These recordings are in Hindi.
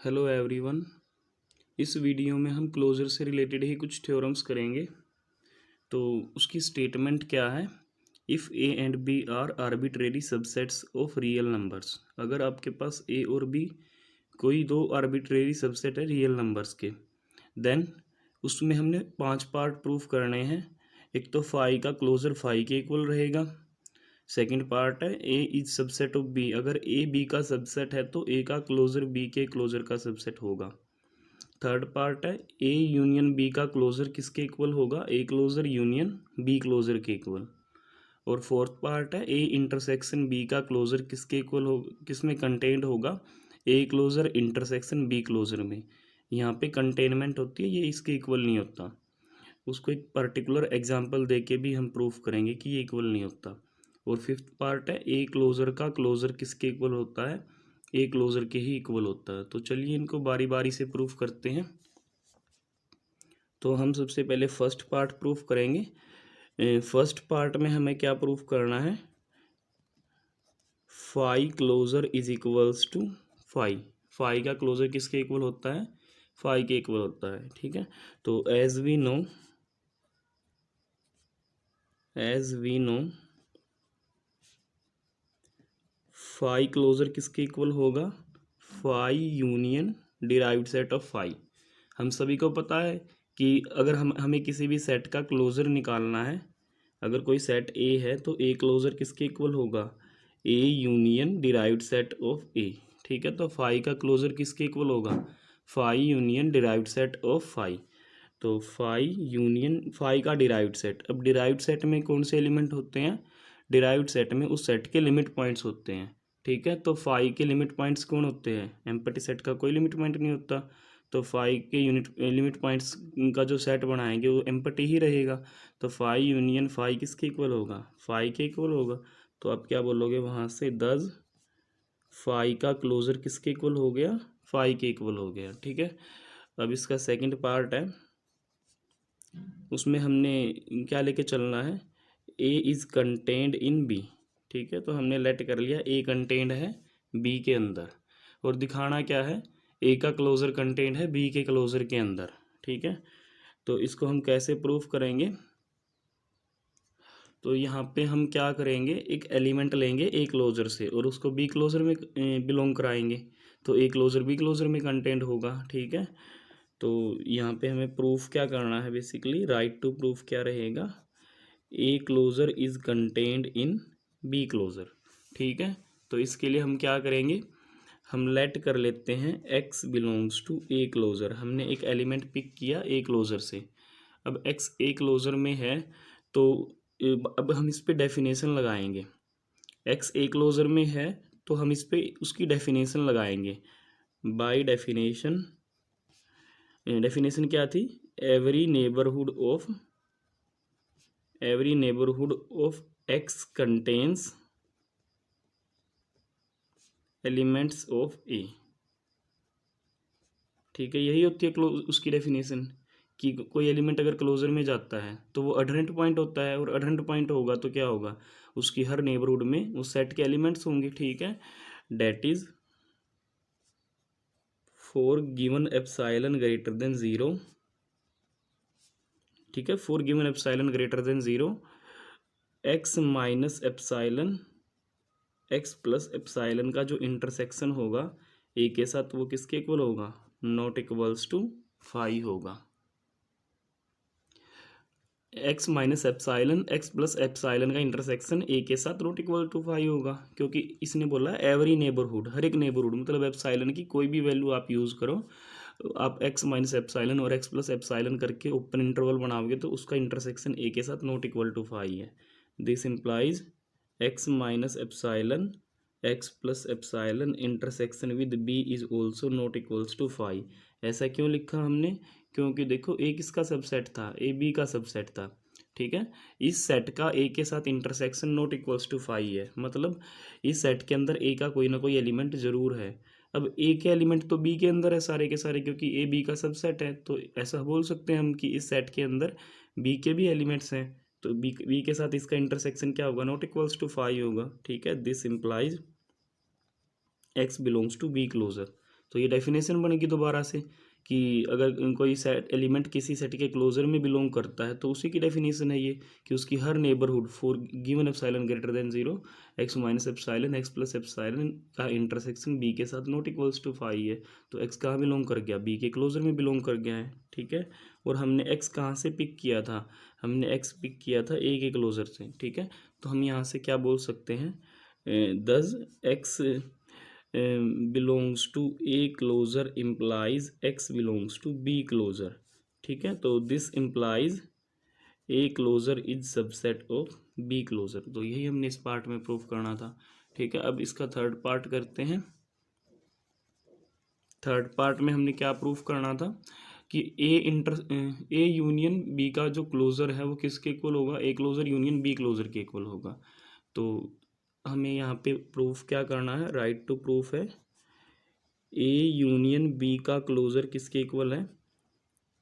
Hello everyone. इस वीडियो में हम क्लोजर से रिलेटेड ही कुछ थ्योरम्स करेंगे। तो उसकी स्टेटमेंट क्या है? If A and B are arbitrary subsets of real numbers. अगर आपके पास ए और बी कोई दो आर्बिट्रेरी सबसेट है रियल नंबर्स के, देन उसमें हमने 5 पार्ट प्रूफ करने हैं। एक तो फाई का क्लोजर फाई के इक्वल रहेगा। सेकंड पार्ट है A is subset of B. अगर ए बी का सबसेट है तो ए का क्लोजर बी के क्लोजर का सबसेट होगा। थर्ड पार्ट है ए यूनियन बी का क्लोजर किसके इक्वल होगा? A closure union B closure के इक्वल। और फोर्थ पार्ट है ए इंटरसेक्शन बी का क्लोजर किसके इक्वल हो, किसमें कंटेंट होगा? A closure intersection B closure में। यहाँ पे कंटेनमेंट होती है, ये इसके इक्वल नहीं होता। उसको एक पर्टिकुलर एग्जांपल देके भी हम प्रूफ करेंगे कि ये इक्वल नहीं होता। और फिफ्थ पार्ट है ए क्लोजर का क्लोजर किसके इक्वल होता है? ए क्लोजर के ही इक्वल होता है। तो चलिए इनको बारी बारी से प्रूफ करते हैं। तो हम सबसे पहले फर्स्ट पार्ट प्रूफ करेंगे। फर्स्ट पार्ट में हमें क्या प्रूफ करना है? Phi closure is equals to phi. Phi का क्लोजर किसके इक्वल होता है? फाई के इक्वल होता है। ठीक है, तो as we know phi closure किसके इक्वल होगा? Phi union derived set of phi. हम सभी को पता है कि अगर हमें किसी भी सेट का क्लोजर निकालना है, अगर कोई सेट ए है तो ए क्लोजर किसके इक्वल होगा? A union derived set of A. ठीक है, तो फाई का क्लोजर किसके इक्वल होगा? Phi union derived set of phi. तो फाई यूनियन फाई का डिराइव्ड सेट। अब डिराइव्ड सेट में कौन से एलिमेंट होते हैं? डिराइव्ड सेट में उस सेट के लिमिट पॉइंट्स होते हैं। ठीक है, तो फाई के लिमिट पॉइंट्स कौन होते हैं? एम्प्टी सेट का कोई लिमिट पॉइंट नहीं होता। तो फाई के लिमिट पॉइंट्स का जो सेट बनाएंगे वो एम्प्टी ही रहेगा। तो फाई यूनियन फाई किसके इक्वल होगा? फाई के इक्वल होगा। तो आप क्या बोलोगे वहाँ से? दस फाई का क्लोजर किसके इक्वल हो गया? फाई के इक्वल हो गया। ठीक है, अब इसका सेकंड पार्ट है, उसमें हमने क्या लेके चलना है? A is contained in B. ठीक है, तो हमने लेट कर लिया ए कंटेंड है बी के अंदर, और दिखाना क्या है? ए का क्लोजर कंटेंट है बी के क्लोजर के अंदर। ठीक है, तो इसको हम कैसे प्रूफ करेंगे? तो यहाँ पे हम क्या करेंगे, एक एलिमेंट लेंगे ए क्लोजर से और उसको बी क्लोजर में बिलोंग कराएंगे, तो ए क्लोजर बी क्लोजर में कंटेंट होगा। ठीक है, तो यहाँ पे हमें प्रूफ क्या करना है? बेसिकली राइट टू प्रूफ क्या रहेगा? A closure is contained in B closure. ठीक है, तो इसके लिए हम क्या करेंगे? हम लेट कर लेते हैं x belongs to A closure. हमने एक एलिमेंट पिक किया ए क्लोजर से। अब एक्स ए क्लोजर में है, तो अब हम इस पे डेफिनेशन लगाएंगे। एक्स ए क्लोजर में है तो हम इस पे उसकी डेफिनेशन लगाएंगे। बाय डेफिनेशन, डेफिनेशन क्या थी? Every neighbourhood of x contains elements of A. ठीक है, यही होती है उसकी डेफिनेशन कि कोई एलिमेंट अगर क्लोजर में जाता है तो वो अडरेंट पॉइंट होता है, और अडरेंट पॉइंट होगा तो क्या होगा? उसकी हर नेबरहुड में उस सेट के एलिमेंट्स होंगे। ठीक है, that is for given epsilon greater than zero. ठीक है, for given epsilon greater than zero, x minus epsilon x plus epsilon का जो इंटरसेक्शन होगा ए के साथ वो किसके इक्वल होगा? नॉट इक्वल्स टू फाइव होगा। X minus epsilon x plus epsilon का इंटरसेक्शन ए के साथ नॉट इक्वल टू फाइव होगा, क्योंकि इसने बोला एवरी नेबरहुड, हर एक नेबरहुड, मतलब एप्साइलन की कोई भी वैल्यू आप यूज़ करो, आप एक्स माइनस एप्साइलन और एक्स प्लस एप्साइलन करके ओपन इंटरवल बनाओगे तो उसका इंटरसेक्शन ए के साथ नॉट इक्वल टू फाइव है। This implies x minus epsilon x plus epsilon intersection with B is also not equals to five. ऐसा क्यों लिखा हमने? क्योंकि देखो ए किसका सबसेट था? ए बी का सबसेट था। ठीक है, इस सेट का ए के साथ intersection not equals to five है, मतलब इस सेट के अंदर ए का कोई ना कोई एलिमेंट जरूर है। अब ए के एलिमेंट तो बी के अंदर है सारे के सारे, क्योंकि ए बी का सबसेट है, तो ऐसा बोल सकते हैं हम कि इस सेट के अंदर बी के भी एलिमेंट्स हैं, तो बी के साथ इसका इंटरसेक्शन क्या होगा? नॉट इक्वल्स टू फाइव होगा। ठीक है, this implies x belongs to B closure. तो ये डेफिनेशन बनेगी दोबारा से कि अगर कोई सेट एलिमेंट किसी सेट के क्लोजर में बिलोंग करता है तो उसी की डेफिनेशन है ये कि उसकी हर neighbourhood for given epsilon greater than 0 x minus epsilon x plus epsilon का इंटरसेक्शन b के साथ नॉट इक्वल्स टू फाई है। तो x कहाँ बिलोंग कर गया, b के क्लोजर में बिलोंग कर गया है। ठीक है, और हमने x कहाँ से पिक किया था, हमने x पिक किया था a के क्लोजर से। ठीक है, तो हम यहाँ से क्या बोल सकते हैं, दस x belongs to a closure implies x belongs to b closure। ठीक है, तो this implies a closure is subset of b closure। तो यही हमने इस पार्ट में प्रूफ करना था। ठीक है, अब इसका थर्ड पार्ट करते हैं। थर्ड पार्ट में हमने क्या प्रूफ करना था कि ए यूनियन बी का जो क्लोजर है वो किसके इक्वल होगा, A closure union B closure के इक्वल होगा। तो हमें यहाँ पे प्रूफ क्या करना है, राइट टू प्रूफ है ए यूनियन बी का क्लोजर किसके इक्वल है,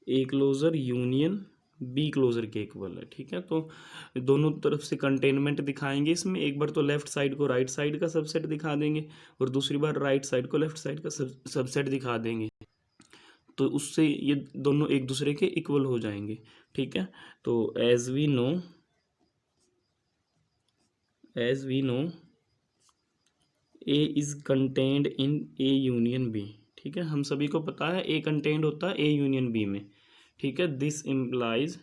A closure union B closure के इक्वल है। ठीक है, तो दोनों तरफ से कंटेनमेंट दिखाएंगे इसमें, एक बार तो लेफ्ट साइड को राइट साइड का सबसेट दिखा देंगे और दूसरी बार राइट साइड को लेफ्ट साइड का सबसेट दिखा देंगे, तो उससे ये दोनों एक दूसरे के इक्वल हो जाएंगे। ठीक है, तो as we know A is contained in A union B. ठीक है, हम सभी को पता है ए कंटेन्ड होता है ए यूनियन बी में। ठीक है, this implies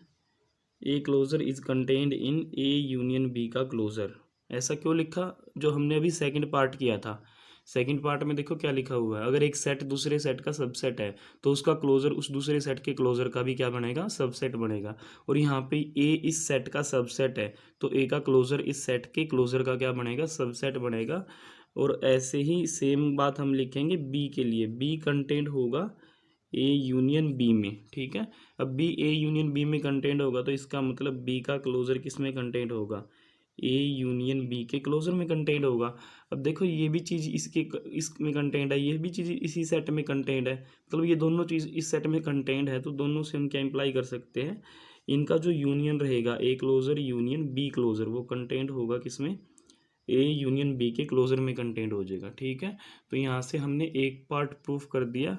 A closure is contained in A union B का क्लोजर। ऐसा क्यों लिखा, जो हमने अभी सेकंड पार्ट किया था। सेकंड पार्ट में देखो क्या लिखा हुआ है, अगर एक सेट दूसरे सेट का सबसेट है तो उसका क्लोजर उस दूसरे सेट के क्लोजर का भी क्या बनेगा, सबसेट बनेगा। और यहाँ पे ए इस सेट का सबसेट है तो ए का क्लोजर इस सेट के क्लोजर का क्या बनेगा, सबसेट बनेगा। और ऐसे ही सेम बात हम लिखेंगे बी के लिए, बी कंटेंट होगा ए यूनियन बी में। ठीक है, अब बी ए यूनियन बी में कंटेंट होगा तो इसका मतलब बी का क्लोजर किस में कंटेंट होगा, ए यूनियन बी के क्लोजर में कंटेंट होगा। अब देखो ये भी चीज़ इसमें कंटेंट है, ये भी चीज़ इसी सेट में कंटेंट है, मतलब ये दोनों चीज़ इस सेट में कंटेंट है, तो दोनों से हम क्या इम्प्लाई कर सकते हैं, इनका जो यूनियन रहेगा A closure union B closure, वो कंटेंट होगा किसमें, ए यूनियन बी के क्लोजर में कंटेंट हो जाएगा। ठीक है, तो यहाँ से हमने एक पार्ट प्रूफ कर दिया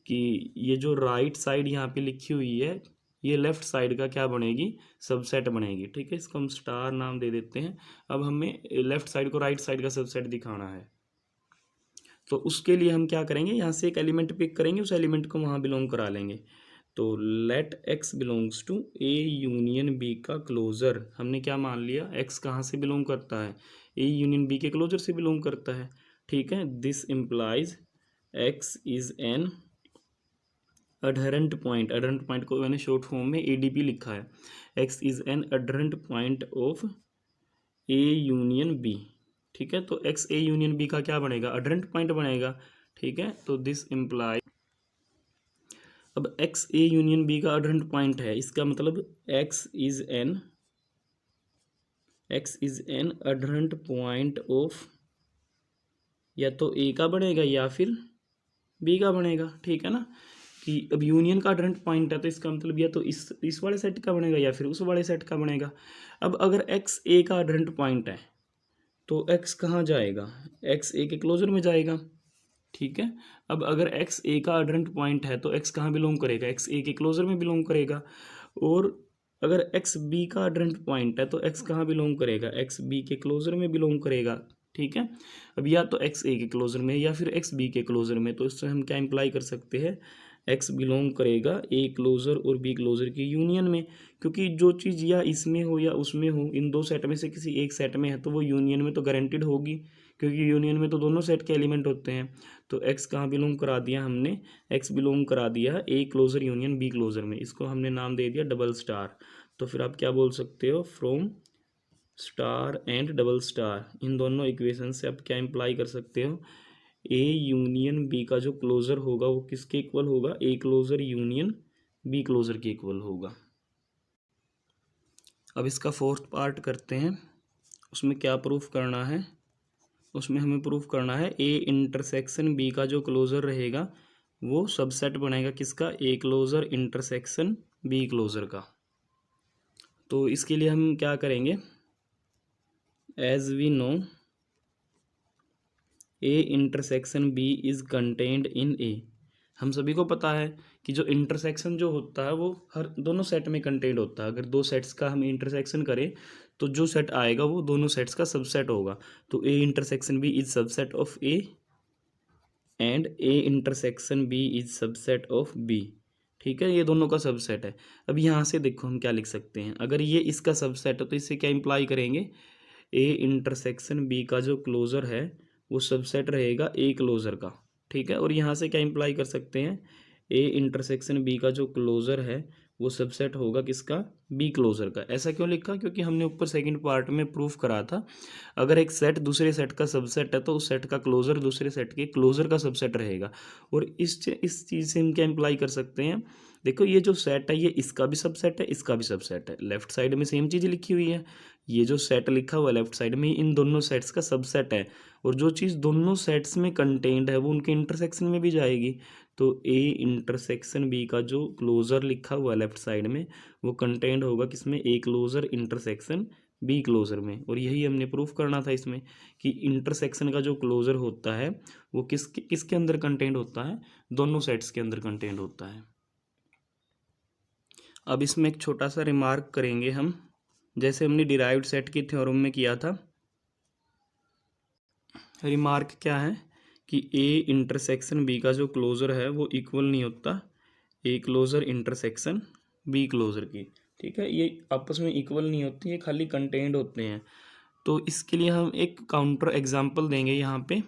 कि ये जो राइट साइड यहाँ पे लिखी हुई है ये लेफ्ट साइड का क्या बनेगी, सबसेट बनेगी। ठीक है, इसको हम स्टार नाम दे देते हैं। अब हमें लेफ्ट साइड को राइट साइड का सबसेट दिखाना है, तो उसके लिए हम क्या करेंगे, यहाँ से एक एलिमेंट पिक करेंगे, उस एलिमेंट को वहाँ बिलोंग करा लेंगे। तो let x belongs to A union B का क्लोजर, हमने क्या मान लिया, एक्स कहाँ से बिलोंग करता है, ए यूनियन बी के क्लोजर से बिलोंग करता है। ठीक है, this implies x is an adherent point, adherent point को मैंने शॉर्ट फॉर्म में एडीपी लिखा है, x is an adherent point of A union B. ठीक है, तो एक्स ए यूनियन बी का क्या बनेगा, अडहरेंट पॉइंट बनेगा। ठीक है, तो दिस इम्प्लाई, अब एक्स ए यूनियन बी का अडहरेंट पॉइंट है, इसका मतलब x is an adherent point of, या तो ए का बनेगा या फिर बी का बनेगा। ठीक है ना, कि अब यूनियन का अडहरेंट पॉइंट है तो इसका मतलब या तो इस वाले सेट का बनेगा या फिर उस वाले सेट का बनेगा। अब अगर एक्स ए का अडहरेंट पॉइंट है तो एक्स कहाँ जाएगा, एक्स ए के क्लोजर में जाएगा। ठीक है, अब अगर एक्स ए का अडहरेंट पॉइंट है तो एक्स कहाँ बिलोंग करेगा, एक्स ए के क्लोजर में बिलोंग करेगा। और अगर एक्स बी का अडहरेंट पॉइंट है तो एक्स कहाँ बिलोंग करेगा, एक्स बी के क्लोजर में बिलोंग करेगा। ठीक है, अब या तो एक्स ए के क्लोजर में या फिर एक्स बी के क्लोजर में, तो इससे हम क्या इम्प्लाई कर सकते हैं, एक्स बिलोंग करेगा ए क्लोजर और बी क्लोजर की यूनियन में, क्योंकि जो चीज़ या इसमें हो या उसमें हो, इन दो सेट में से किसी एक सेट में है तो वो यूनियन में तो गारंटेड होगी, क्योंकि यूनियन में तो दोनों सेट के एलिमेंट होते हैं। तो एक्स कहाँ बिलोंग करा दिया हमने, एक्स बिलोंग करा दिया A closure union B closure में, इसको हमने नाम दे दिया डबल स्टार। तो फिर आप क्या बोल सकते हो, from star and double star, इन दोनों इक्वेशन से आप क्या इम्प्लाई कर सकते हो, ए यूनियन बी का जो क्लोजर होगा वो किसके इक्वल होगा, A closure union B closure के इक्वल होगा। अब इसका फोर्थ पार्ट करते हैं, उसमें क्या प्रूफ करना है, उसमें हमें प्रूफ करना है ए इंटरसेक्शन बी का जो क्लोजर रहेगा वो सबसेट बनेगा किसका, A closure intersection B closure का। तो इसके लिए हम क्या करेंगे, as we know A intersection B is contained in A. हम सभी को पता है कि जो इंटरसेक्शन जो होता है वो हर दोनों सेट में कंटेन्ड होता है। अगर दो सेट्स का हम इंटरसेक्शन करें तो जो सेट आएगा वो दोनों सेट्स का सबसेट होगा। तो A intersection B is subset of A and A intersection B is subset of B. ठीक है, ये दोनों का सबसेट है। अब यहाँ से देखो हम क्या लिख सकते हैं, अगर ये इसका सबसेट है तो इससे क्या इम्प्लाई करेंगे, ए इंटरसेक्शन बी का जो क्लोज़र है वो सबसेट रहेगा ए क्लोज़र का। ठीक है, और यहाँ से क्या इम्प्लाई कर सकते हैं, ए इंटरसेक्शन बी का जो क्लोज़र है वो सबसेट होगा किसका, बी क्लोज़र का। ऐसा क्यों लिखा, क्योंकि हमने ऊपर सेकंड पार्ट में प्रूफ करा था अगर एक सेट दूसरे सेट का सबसेट है तो उस सेट का क्लोज़र दूसरे सेट के क्लोज़र का सबसेट रहेगा। और इस चीज़ से हम क्या इम्प्लाई कर सकते हैं, देखो ये जो सेट है ये इसका भी सबसेट है, इसका भी सबसेट है। लेफ्ट साइड में सेम चीज़ लिखी हुई है, ये जो सेट लिखा हुआ है लेफ्ट साइड में इन दोनों सेट्स का सबसेट है। और जो चीज़ दोनों सेट्स में कंटेंड है वो उनके इंटरसेक्शन में भी जाएगी। तो ए इंटरसेक्शन बी का जो क्लोज़र लिखा हुआ है लेफ्ट साइड में वो कंटेंड होगा किसमें, ए क्लोज़र इंटरसेक्शन बी क्लोज़र में। और यही हमने प्रूफ करना था इसमें कि इंटरसेक्शन का जो क्लोज़र होता है वो किसके अंदर कंटेंड होता है, दोनों सेट्स के अंदर कंटेंड होता है। अब इसमें एक छोटा सा रिमार्क करेंगे हम, जैसे हमने डिराइव्ड सेट की थ्योरम में किया था। रिमार्क क्या है कि ए इंटरसेक्शन बी का जो क्लोज़र है वो इक्वल नहीं होता ए क्लोज़र इंटरसेक्शन बी क्लोज़र की। ठीक है, ये आपस में इक्वल नहीं होती, ये खाली कंटेंड होते हैं। तो इसके लिए हम एक काउंटर एग्जांपल देंगे यहाँ पे।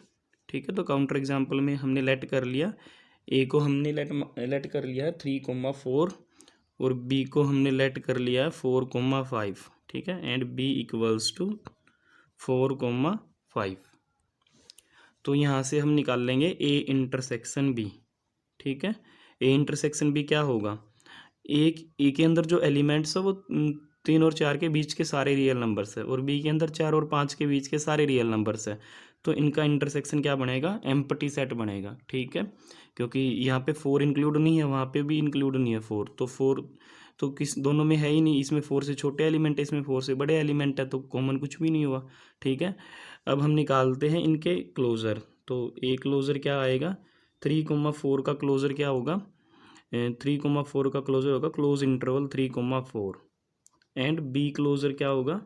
ठीक है, तो काउंटर एग्जांपल में हमने लेट कर लिया, ए को हमने लेट कर लिया है 3,4 और बी को हमने लेट कर लिया है 4,5। ठीक है, एंड बी इक्वल्स टू 4,5। तो यहाँ से हम निकाल लेंगे ए इंटरसेक्शन बी। ठीक है, ए इंटरसेक्शन बी क्या होगा, ए के अंदर जो एलिमेंट्स है वो 3 और 4 के बीच के सारे रियल नंबर्स है और बी के अंदर 4 और 5 के बीच के सारे रियल नंबर्स है। तो इनका इंटरसेक्शन क्या बनेगा, एम्प्टी सेट बनेगा। ठीक है, क्योंकि यहाँ पे 4 इंक्लूड नहीं है, वहाँ पे भी इंक्लूड नहीं है 4, तो 4 तो किस दोनों में है ही नहीं, इसमें 4 से छोटे एलिमेंट है, इसमें 4 से बड़े एलिमेंट है, तो कॉमन कुछ भी नहीं हुआ। ठीक है, अब हम निकालते हैं इनके क्लोज़र। तो ए क्लोज़र क्या आएगा, 3,4 का क्लोज़र क्या होगा, 3,4 का क्लोज़र होगा close interval 3,4 and B closure क्या होगा,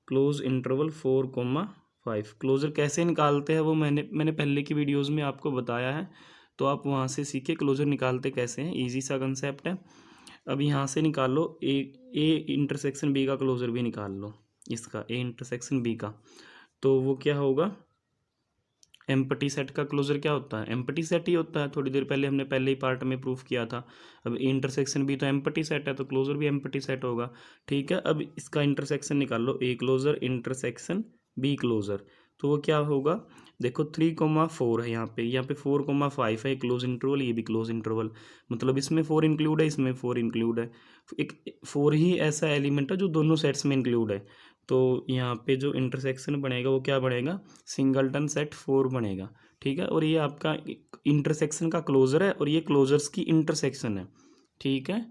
क्लोज इंटरवल 4,5। क्लोज़र कैसे निकालते हैं वो मैंने पहले की वीडियोस में आपको बताया है, तो आप वहाँ से सीखे क्लोज़र निकालते कैसे हैं, इजी सा कंसेप्ट है। अब यहाँ से निकाल लो ए इंटरसेक्शन बी का क्लोज़र भी निकाल लो, इसका ए इंटरसेक्शन बी का। तो वो क्या होगा, एम्प्टी सेट का क्लोज़र क्या होता है, एम्प्टी सेट ही होता है। थोड़ी देर पहले हमने पहले ही पार्ट में प्रूफ किया था। अब इंटरसेक्शन भी तो एम्प्टी सेट है तो क्लोज़र भी एम्प्टी सेट होगा। ठीक है, अब इसका इंटरसेक्शन निकाल लो, ए क्लोज़र इंटरसेक्शन बी क्लोज़र। तो वो क्या होगा, देखो 3,4 है यहाँ पे 4,5 है, क्लोज इंटरवल, ये भी क्लोज इंटरवल, मतलब इसमें 4 इंक्लूड है, इसमें 4 इंक्लूड है। एक 4 ही ऐसा एलिमेंट है जो दोनों सेट्स में इंक्लूड है। तो यहाँ पे जो इंटरसेक्शन बनेगा वो क्या बनेगा, सिंगलटन सेट 4 बनेगा। ठीक है, और ये आपका इंटरसेक्शन का क्लोज़र है और ये क्लोजर्स की इंटरसेक्शन है। ठीक है,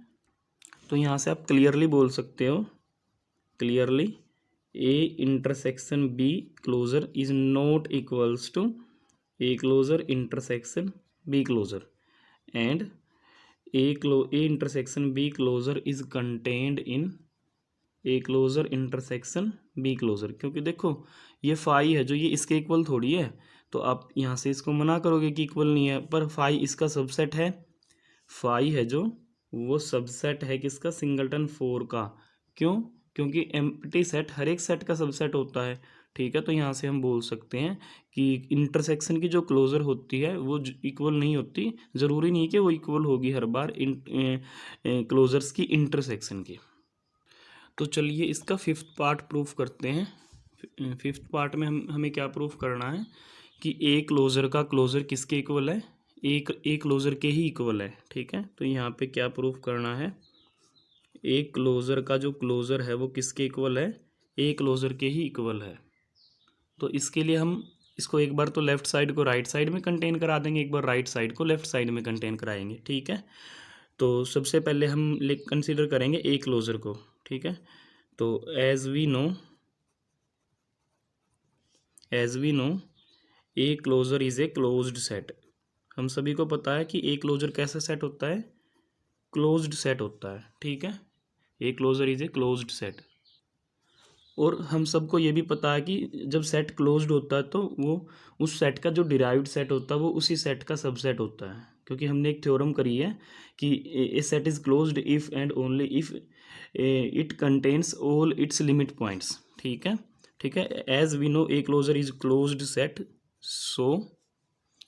तो यहाँ से आप क्लियरली बोल सकते हो, clearly A intersection B closure is not equals to A closure intersection B closure and A intersection B closure is contained in A closure intersection B closure. क्योंकि देखो ये फाई है जो ये इसके इक्वल थोड़ी है, तो आप यहाँ से इसको मना करोगे कि इक्वल नहीं है, पर फाई इसका सबसेट है, फाई है जो वो सबसेट है किसका, सिंगलटन 4 का। क्यों, क्योंकि एम्प्टी सेट हर एक सेट का सबसेट होता है। ठीक है, तो यहाँ से हम बोल सकते हैं कि इंटरसेक्शन की जो क्लोज़र होती है वो इक्वल नहीं होती, ज़रूरी नहीं कि वो इक्वल होगी हर बार क्लोज़र्स की इंटरसेक्शन की। तो चलिए इसका फिफ्थ पार्ट प्रूफ करते हैं। फिफ्थ पार्ट में हमें क्या प्रूफ करना है कि ए क्लोज़र का क्लोज़र किसके इक्वल है, ए क्लोज़र के ही इक्वल है। ठीक है, तो यहाँ पे क्या प्रूफ करना है, ए क्लोज़र का जो क्लोज़र है वो किसके इक्वल है, ए क्लोज़र के ही इक्वल है। तो इसके लिए हम इसको एक बार तो लेफ़्ट साइड को राइट साइड में कंटेन करा देंगे, एक बार राइट साइड को लेफ़्ट साइड में कंटेन कराएंगे। ठीक है, तो सबसे पहले हम कंसीडर करेंगे ए क्लोज़र को। ठीक है, तो as we know A closure is a closed set. हम सभी को पता है कि ए क्लोजर कैसा सेट होता है, क्लोज्ड सेट होता है, ठीक है। A closure is a closed set. और हम सबको ये भी पता है कि जब सेट क्लोज्ड होता है तो वो उस सेट का जो डिराइव्ड सेट होता है वो उसी सेट का सबसेट होता है, क्योंकि हमने एक थ्योरम करी है कि A set is closed if and only if it contains all its limit points, ठीक है, ठीक है। As we know A closure is closed set, so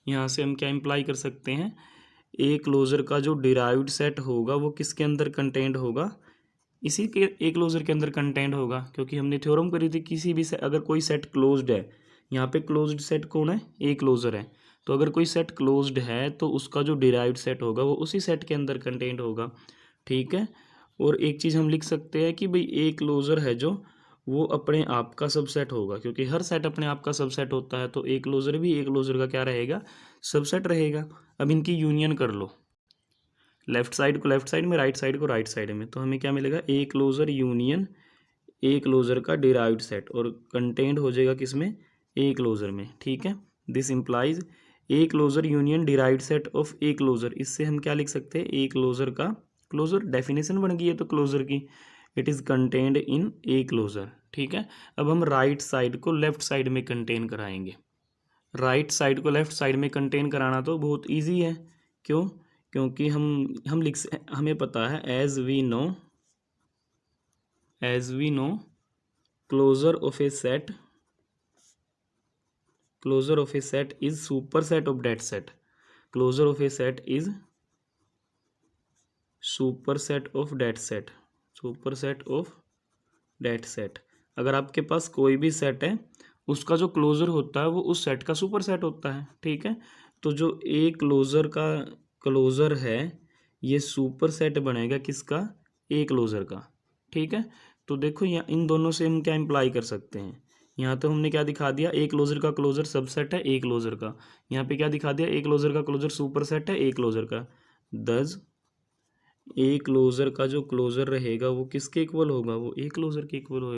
यहाँ से हम क्या इम्प्लाई कर सकते हैं, ए क्लोजर का जो डिराइव्ड सेट होगा वो किसके अंदर कंटेंट होगा, इसी के ए क्लोजर के अंदर कंटेंट होगा, क्योंकि हमने थ्योरम करी थी किसी भी अगर कोई सेट क्लोज्ड है, यहाँ पे क्लोज्ड सेट कौन है, ए क्लोजर है, तो अगर कोई सेट क्लोज्ड है तो उसका जो डिराइव्ड सेट होगा वो उसी सेट के अंदर कंटेंट होगा, ठीक है। और एक चीज़ हम लिख सकते हैं कि भाई ए क्लोजर है जो वो अपने आप का सबसेट होगा, क्योंकि हर सेट अपने आप का सबसेट होता है, तो ए क्लोजर भी ए क्लोजर का क्या रहेगा, सबसेट रहेगा। अब इनकी यूनियन कर लो, लेफ्ट साइड को लेफ्ट साइड में, राइट साइड को राइट साइड में, तो हमें क्या मिलेगा, A closure union A closure का डिराइव्ड सेट, और कंटेंट हो जाएगा किसमें, ए क्लोजर में, ठीक है। This implies A closure union derived set of A closure. इससे हम क्या लिख सकते हैं, ए क्लोजर का क्लोजर डेफिनेशन बन गई है तो क्लोजर की, it is contained in A closure, ठीक है। अब हम राइट साइड को लेफ्ट साइड में कंटेन कराएंगे। राइट साइड को लेफ्ट साइड में कंटेन कराना तो बहुत ईजी है, क्यों, क्योंकि हमें पता है as we know closure of a set is superset of that set, closure of a set is superset of that set, superset of that set. अगर आपके पास कोई भी सेट है उसका जो क्लोजर होता है वो उस सेट का सुपर सेट होता है, ठीक है। तो जो ए क्लोजर का क्लोजर है ये सुपर सेट बनेगा किसका, ए क्लोजर का, ठीक है। तो देखो यहाँ इन दोनों से हम क्या इम्प्लाई कर सकते हैं, यहाँ तो हमने क्या दिखा दिया, ए क्लोजर का क्लोजर सबसेट है ए क्लोजर का, यहाँ पे क्या दिखा दिया, ए क्लोजर का क्लोजर सुपर सेट है ए क्लोजर का। दस ए क्लोजर का जो क्लोजर रहेगा वो किसके इक्वल होगा, वो ए क्लोजर के इक्वल होगा।